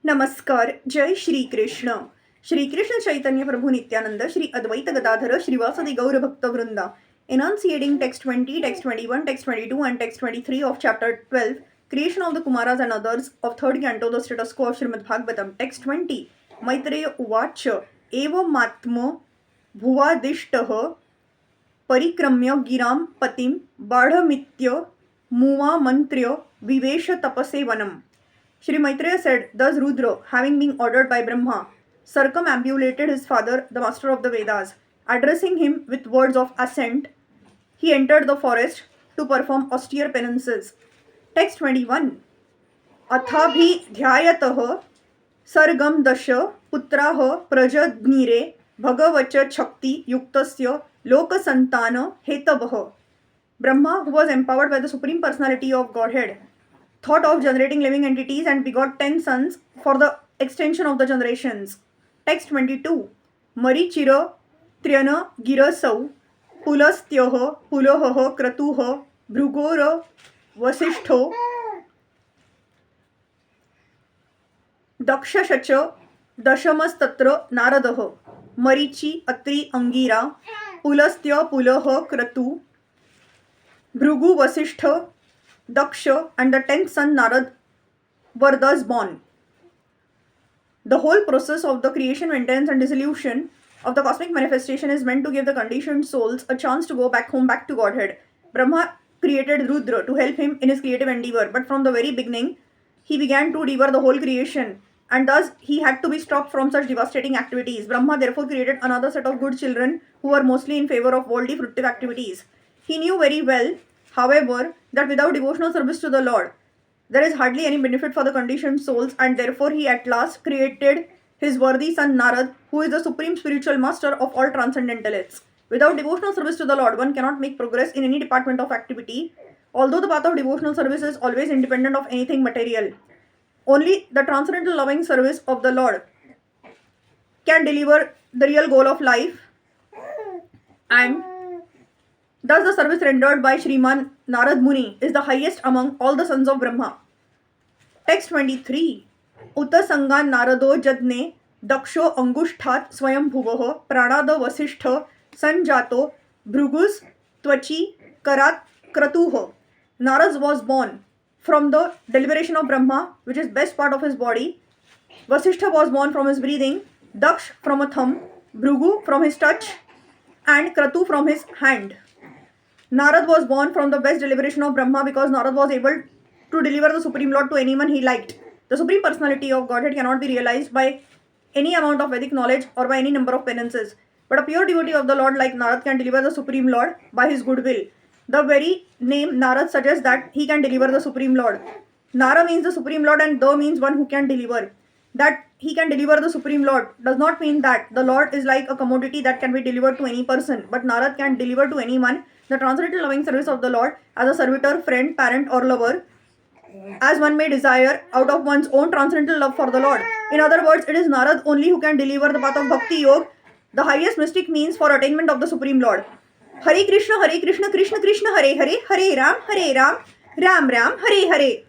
नमस्कार. जय श्रीकृष्ण. श्रीकृष्ण चैतन्य प्रभु नित्यानंद, श्री अद्वैत गदाधर, श्रीवासदि गौर भक्तवृंदा. Enunciating text 20, text 21, text 22, and text 23 of chapter 12, Creation of the Kumaras and Others of third canto, the status quo of Srimad Bhagavatam. Text 20. Maitreya उवाच एवमात्म भुवादिष्टः परिक्रम्य गिरां पतिं बाढमित्य मुवामन्त्र्य विवेश तपसे वनम्. Shri Maitreya said, thus Rudra, having been ordered by Brahma, circumambulated his father, the master of the Vedas. Addressing him with words of assent, he entered the forest to perform austere penances. Text 21. Athabhidhyayatah sargam dasha putrah prajadnire bhagavacha chakti yuktasya lokasantana hetabah. Brahma, who was empowered by the Supreme Personality of Godhead, thought of generating living entities and begot 10 sons for the extension of the generations. Text 22. Marichira Triana Girasau Pulastyah Pulohah Kratuha Bhrugora Vasishtho Dakshashacha Dashamastatra Naradaha Marichi Atri Angira Pulastya Pulaha Kratu Bhrugu Vasishtha Daksha and the 10th son Narad were thus born. The whole process of the creation, maintenance and dissolution of the cosmic manifestation is meant to give the conditioned souls a chance to go back home, back to Godhead. Brahma created Rudra to help him in his creative endeavor, but from the very beginning, he began to devour the whole creation, and thus he had to be stopped from such devastating activities. Brahma therefore created another set of good children who were mostly in favor of worldly fruitive activities. He knew very well, however, that without devotional service to the Lord, there is hardly any benefit for the conditioned souls, and therefore he at last created his worthy son Narad, who is the supreme spiritual master of all transcendentalists. Without devotional service to the Lord, one cannot make progress in any department of activity, although the path of devotional service is always independent of anything material. Only the transcendental loving service of the Lord can deliver the real goal of life, and thus the service rendered by Shriman Narad Muni is the highest among all the sons of Brahma. Text 23. Uta Sangan Narado Jadne Daksho Angushtat Swayambhuvaha Pranada Vasishtha Sanjato Bhrugus Tvachi Karat Kratuha. Narad was born from the deliberation of Brahma, which is best part of his body. Vasishtha was born from his breathing, Daksh from a thumb, Bhrugu from his touch, and Kratu from his hand. Narad was born from the best deliberation of Brahma because Narad was able to deliver the Supreme Lord to anyone he liked. The Supreme Personality of Godhead cannot be realized by any amount of Vedic knowledge or by any number of penances. But a pure devotee of the Lord like Narad can deliver the Supreme Lord by his goodwill. The very name Narad suggests that he can deliver the Supreme Lord. Nara means the Supreme Lord and Da means one who can deliver. That he can deliver the Supreme Lord does not mean that the Lord is like a commodity that can be delivered to any person, but Narad can deliver to anyone the transcendental loving service of the Lord as a servitor, friend, parent or lover, as one may desire out of one's own transcendental love for the Lord. In other words, it is Narad only who can deliver the path of Bhakti Yoga, the highest mystic means for attainment of the Supreme Lord. Hare Krishna, Krishna Krishna, Hare Hare, Hare Ram, Ram Ram, Hare Hare.